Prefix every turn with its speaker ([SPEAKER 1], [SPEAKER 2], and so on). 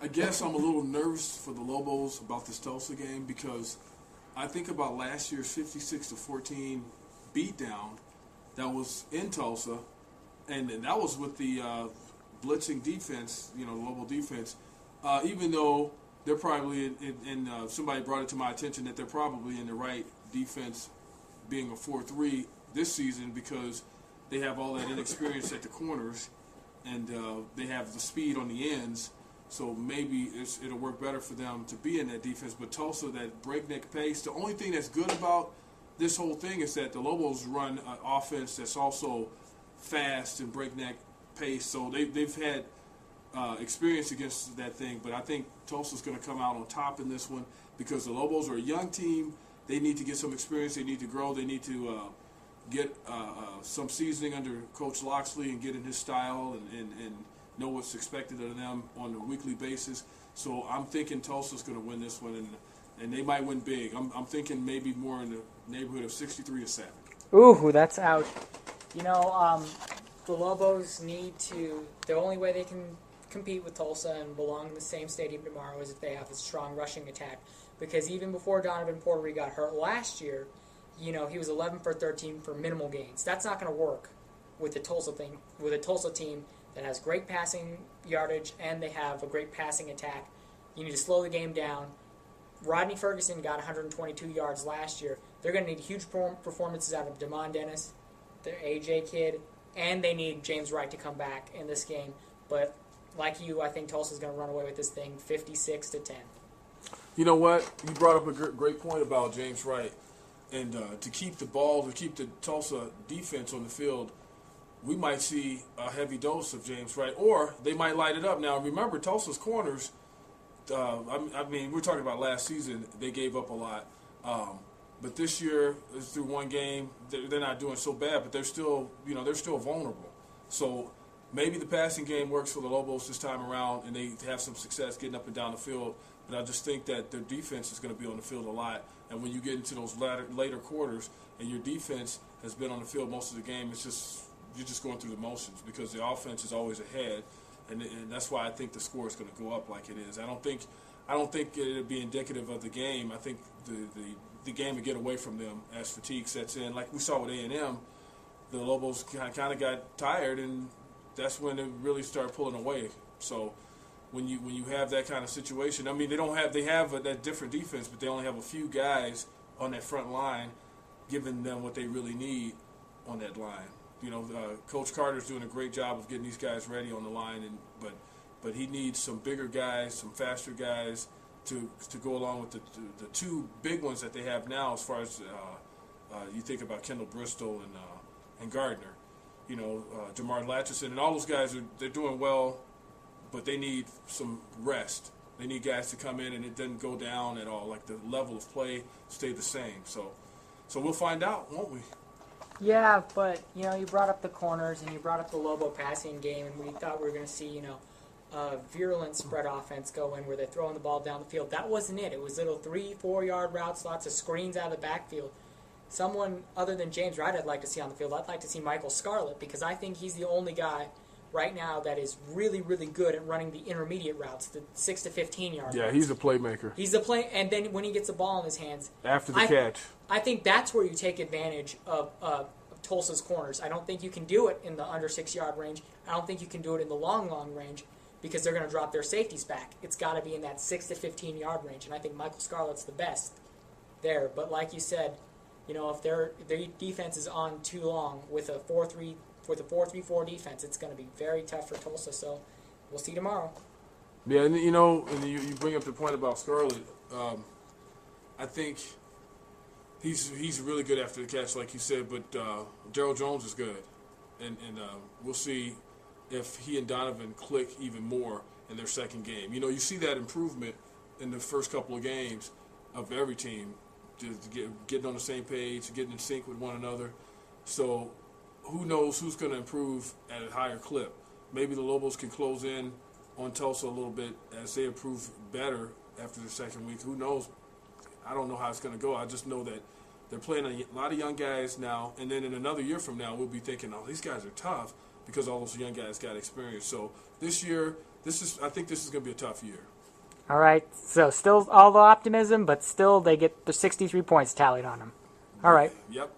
[SPEAKER 1] I guess I'm a little nervous for the Lobos about this Tulsa game because I think about last year's 56-14 beatdown that was in Tulsa, and that was with the blitzing defense, the Lobo defense. Even though they're probably somebody brought it to my attention that they're probably in the right defense, being a 4-3 this season because they have all that inexperience at the corners, and they have the speed on the ends. So maybe it'll work better for them to be in that defense. But Tulsa, that breakneck pace, the only thing that's good about this whole thing is that the Lobos run an offense that's also fast and breakneck pace. So they've had experience against that thing. But I think Tulsa's going to come out on top in this one because the Lobos are a young team. They need to get some experience. They need to grow. They need to get some seasoning under Coach Loxley and get in his style and know what's expected of them on a weekly basis. So I'm thinking Tulsa's going to win this one, and they might win big. I'm thinking maybe more in the neighborhood of 63-7.
[SPEAKER 2] Ooh, that's out. The Lobos need to. The only way they can compete with Tulsa and belong in the same stadium tomorrow is if they have a strong rushing attack. Because even before Donovan Portery got hurt last year, he was 11 for 13 for minimal gains. That's not going to work with the Tulsa thing. With a Tulsa team that has great passing yardage and they have a great passing attack, you need to slow the game down. Rodney Ferguson got 122 yards last year. They're going to need huge performances out of Damon Dennis, their AJ kid, and they need James Wright to come back in this game. But like you, I think Tulsa's going to run away with this thing 56-10.
[SPEAKER 1] You know what? You brought up a great point about James Wright. And to keep the Tulsa defense on the field, we might see a heavy dose of James Wright, or they might light it up. Now, remember, Tulsa's corners, we're talking about last season, they gave up a lot. But this year, through one game, they're not doing so bad, but they're still vulnerable. So maybe the passing game works for the Lobos this time around, and they have some success getting up and down the field. But I just think that their defense is going to be on the field a lot. And when you get into those later quarters and your defense has been on the field most of the game, you're just going through the motions because the offense is always ahead, and that's why I think the score is going to go up like it is. I don't think it'll be indicative of the game. I think the game will get away from them as fatigue sets in. Like we saw with A&M, the Lobos kind of got tired, and that's when they really started pulling away. So when you have that kind of situation, I mean they have that different defense, but they only have a few guys on that front line giving them what they really need on that line. Coach Carter's doing a great job of getting these guys ready on the line, but he needs some bigger guys, some faster guys to go along with the two big ones that they have now. As far as you think about Kendall Bristol and Gardner, Jamar Latchison, and all those guys they're doing well, but they need some rest. They need guys to come in and it doesn't go down at all. Like the level of play stayed the same. So we'll find out, won't we?
[SPEAKER 2] Yeah, but, you brought up the corners and you brought up the Lobo passing game, and we thought we were going to see, a virulent spread offense go in where they're throwing the ball down the field. That wasn't it. It was little 3-4 yard routes, lots of screens out of the backfield. Someone other than James Wright I'd like to see on the field. I'd like to see Michael Scarlett because I think he's the only guy right now that is really, really good at running the intermediate routes, the 6 to 15 yard.
[SPEAKER 1] Yeah,
[SPEAKER 2] routes.
[SPEAKER 1] He's a playmaker.
[SPEAKER 2] He's the and then when he gets the ball in his hands
[SPEAKER 1] after the catch,
[SPEAKER 2] I think that's where you take advantage of Tulsa's corners. I don't think you can do it in the under 6 yard range. I don't think you can do it in the long range because they're going to drop their safeties back. It's got to be in that 6 to 15 yard range, and I think Michael Scarlett's the best there. But like you said, if their defense is on too long with a 4-3-4 defense, it's going to be very tough for Tulsa. So we'll see tomorrow.
[SPEAKER 1] Yeah, and you bring up the point about Scarlett. I think he's really good after the catch, like you said. But Gerald Jones is good, and we'll see if he and Donovan click even more in their second game. You see that improvement in the first couple of games of every team, getting on the same page, getting in sync with one another. So who knows who's going to improve at a higher clip. Maybe the Lobos can close in on Tulsa a little bit as they improve better after the second week. Who knows? I don't know how it's going to go. I just know that they're playing a lot of young guys now, and then in another year from now, we'll be thinking, oh, these guys are tough because all those young guys got experience. So this year, I think this is going to be a tough year.
[SPEAKER 2] All right, so still all the optimism, but still they get the 63 points tallied on them. All right.
[SPEAKER 1] Yep.